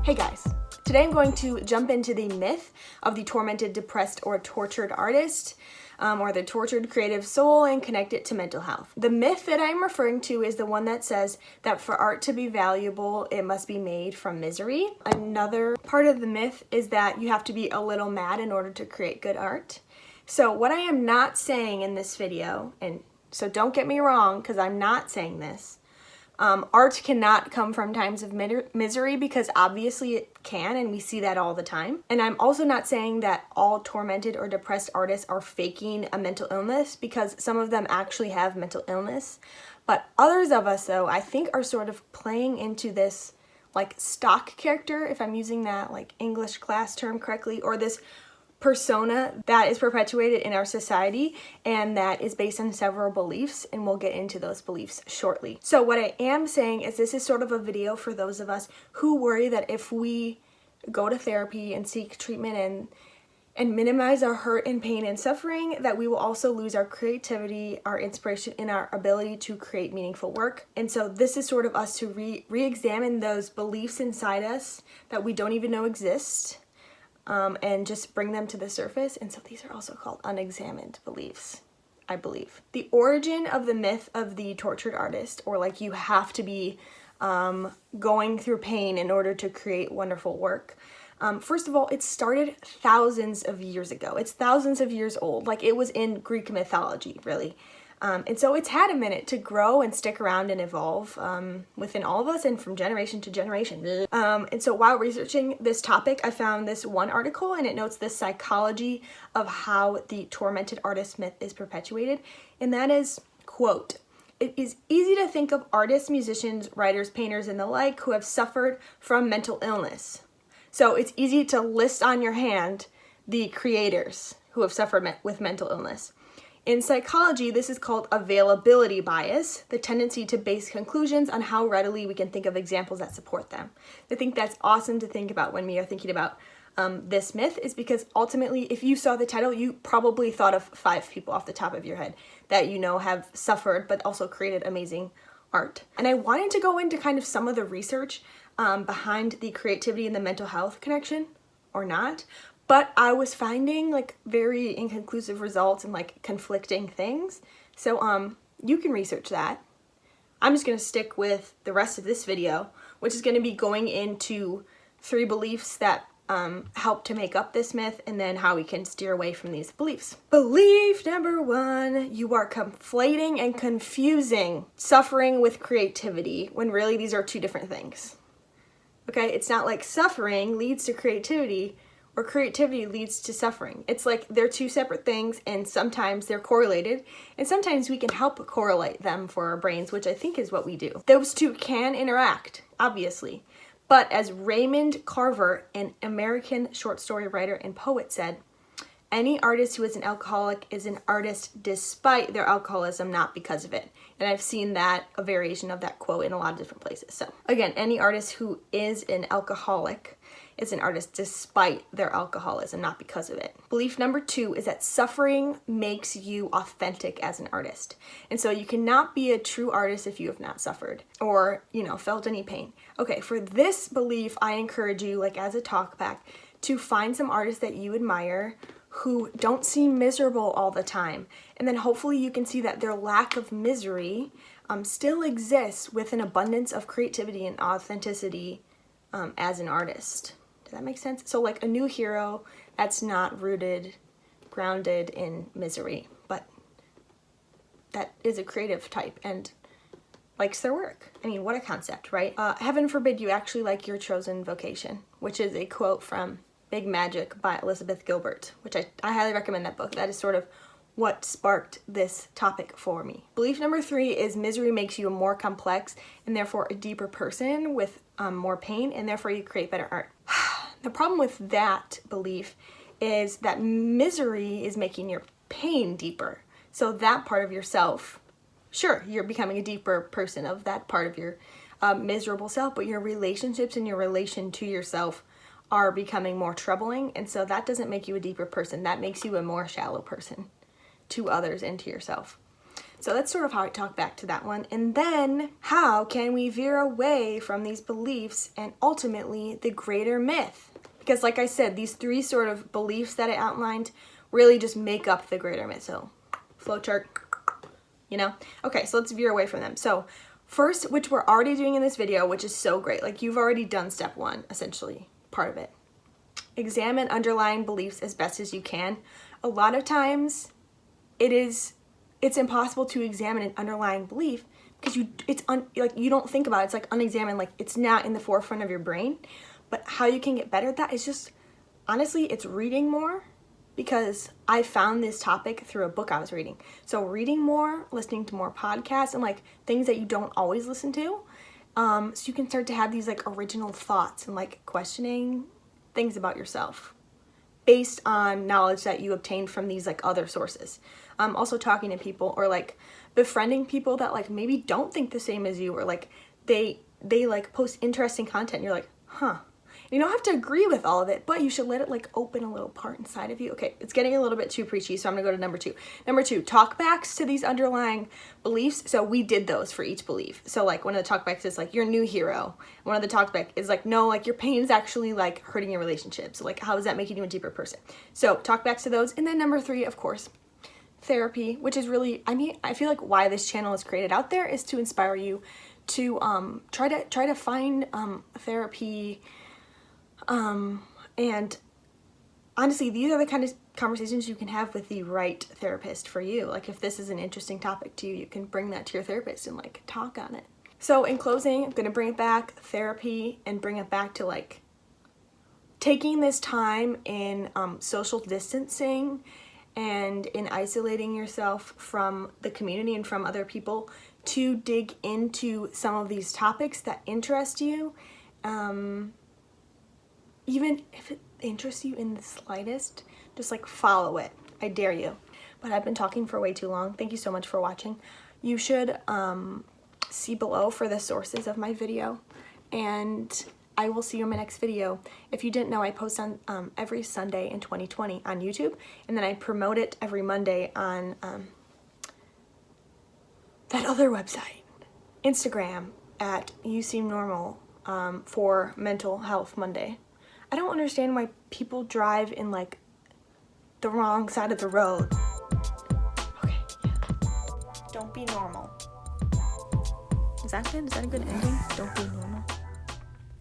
Hey guys, today I'm going to jump into the myth of the tormented, depressed, or tortured artist, or the tortured creative soul, and connect it to mental health. The myth that I'm referring to is the one that says that for art to be valuable, it must be made from misery. Another part of the myth is that you have to be a little mad in order to create good art. So what I am not saying in this video, and so don't get me wrong because I'm not saying this, art cannot come from times of misery, because obviously it can, and we see that all the time. And I'm also not saying that all tormented or depressed artists are faking a mental illness, because some of them actually have mental illness. But others of us, though, I think are sort of playing into this like stock character, if I'm using that like English class term correctly, or this persona that is perpetuated in our society and that is based on several beliefs, and we'll get into those beliefs shortly. So what I am saying is this is sort of a video for those of us who worry that if we go to therapy and seek treatment and minimize our hurt and pain and suffering, that we will also lose our creativity, our inspiration, and our ability to create meaningful work. And so this is sort of us to re-examine those beliefs inside us that we don't even know exist, and just bring them to the surface. And so these are also called unexamined beliefs, I believe. The origin of the myth of the tortured artist, or like you have to be going through pain in order to create wonderful work. First of all, it started thousands of years ago. It's thousands of years old. Like it was in Greek mythology, really. And so it's had a minute to grow and stick around and evolve within all of us and from generation to generation. And so while researching this topic, I found this one article, and it notes the psychology of how the tormented artist myth is perpetuated. And that is, quote, "It is easy to think of artists, musicians, writers, painters, and the like who have suffered from mental illness." So it's easy to list on your hand the creators who have suffered with mental illness. In psychology, this is called availability bias, the tendency to base conclusions on how readily we can think of examples that support them. I think that's awesome to think about when we are thinking about this myth, is because ultimately, if you saw the title, you probably thought of 5 people off the top of your head that you know have suffered but also created amazing art. And I wanted to go into kind of some of the research behind the creativity and the mental health connection, or not. But I was finding like very inconclusive results and like conflicting things. So you can research that. I'm just going to stick with the rest of this video, which is going to be going into 3 beliefs that help to make up this myth, and then how we can steer away from these beliefs. Belief number 1, you are conflating and confusing suffering with creativity, when really these are 2 different things. Okay, it's not like suffering leads to creativity, or creativity leads to suffering. It's like they're 2 separate things, and sometimes they're correlated, and sometimes we can help correlate them for our brains, which I think is what we do. Those 2 can interact, obviously, but as Raymond Carver, an American short story writer and poet, said, "Any artist who is an alcoholic is an artist despite their alcoholism, not because of it." And I've seen that, a variation of that quote, in a lot of different places. So again, any artist who is an alcoholic is an artist despite their alcoholism, not because of it. Belief number 2 is that suffering makes you authentic as an artist. And so you cannot be a true artist if you have not suffered or, felt any pain. Okay, for this belief, I encourage you, like as a talkback, to find some artists that you admire who don't seem miserable all the time. And then hopefully you can see that their lack of misery still exists with an abundance of creativity and authenticity as an artist. Does that make sense? So like a new hero that's not grounded in misery, but that is a creative type and likes their work. I mean, what a concept, right? Heaven forbid you actually like your chosen vocation, which is a quote from Big Magic by Elizabeth Gilbert, which I highly recommend that book. That is sort of what sparked this topic for me. Belief number 3 is misery makes you a more complex and therefore a deeper person with more pain, and therefore you create better art. The problem with that belief is that misery is making your pain deeper. So that part of yourself, sure, you're becoming a deeper person of that part of your miserable self, but your relationships and your relation to yourself are becoming more troubling, and so that doesn't make you a deeper person. That makes you a more shallow person to others and to yourself. So that's sort of how I talk back to that one. And then how can we veer away from these beliefs and ultimately the greater myth? Because like I said, these 3 sort of beliefs that I outlined really just make up the greater myth. So flowchart, you know? Okay, so let's veer away from them. So first, which we're already doing in this video, which is so great. Like you've already done step 1, essentially, part of it. Examine underlying beliefs as best as you can. A lot of times it's impossible to examine an underlying belief because you don't think about it. It's like unexamined, like it's not in the forefront of your brain. But how you can get better at that is just, honestly, it's reading more, because I found this topic through a book I was reading. So reading more, listening to more podcasts, and like things that you don't always listen to. So you can start to have these like original thoughts and like questioning things about yourself based on knowledge that you obtained from these like other sources. Also talking to people or like befriending people that like maybe don't think the same as you, or like they like post interesting content and you're like, huh. You don't have to agree with all of it, but you should let it like open a little part inside of you. Okay, it's getting a little bit too preachy, so I'm gonna go to number 2. Number 2, talkbacks to these underlying beliefs. So we did those for each belief. So like one of the talkbacks is like, you're a new hero. One of the talkback is like, no, like your pain is actually like hurting your relationship. So like, how is that making you a deeper person? So talkbacks to those. And then number 3, of course, therapy, which is really, I feel like why this channel is created out there is to inspire you to try to find therapy. And honestly, these are the kind of conversations you can have with the right therapist for you. Like if this is an interesting topic to you, you can bring that to your therapist and like talk on it. So in closing, I'm going to bring it back, therapy, and bring it back to like taking this time in social distancing and in isolating yourself from the community and from other people to dig into some of these topics that interest you. Even if it interests you in the slightest, just like follow it. I dare you. But I've been talking for way too long. Thank you so much for watching. You should see below for the sources of my video, and I will see you in my next video. If you didn't know, I post on every Sunday in 2020 on YouTube, and then I promote it every Monday on that other website, Instagram, at youseemnormal for Mental Health Monday. I don't understand why people drive in like the wrong side of the road. Okay, yeah. Don't be normal. Is that good? Is that a good ending? Don't be normal.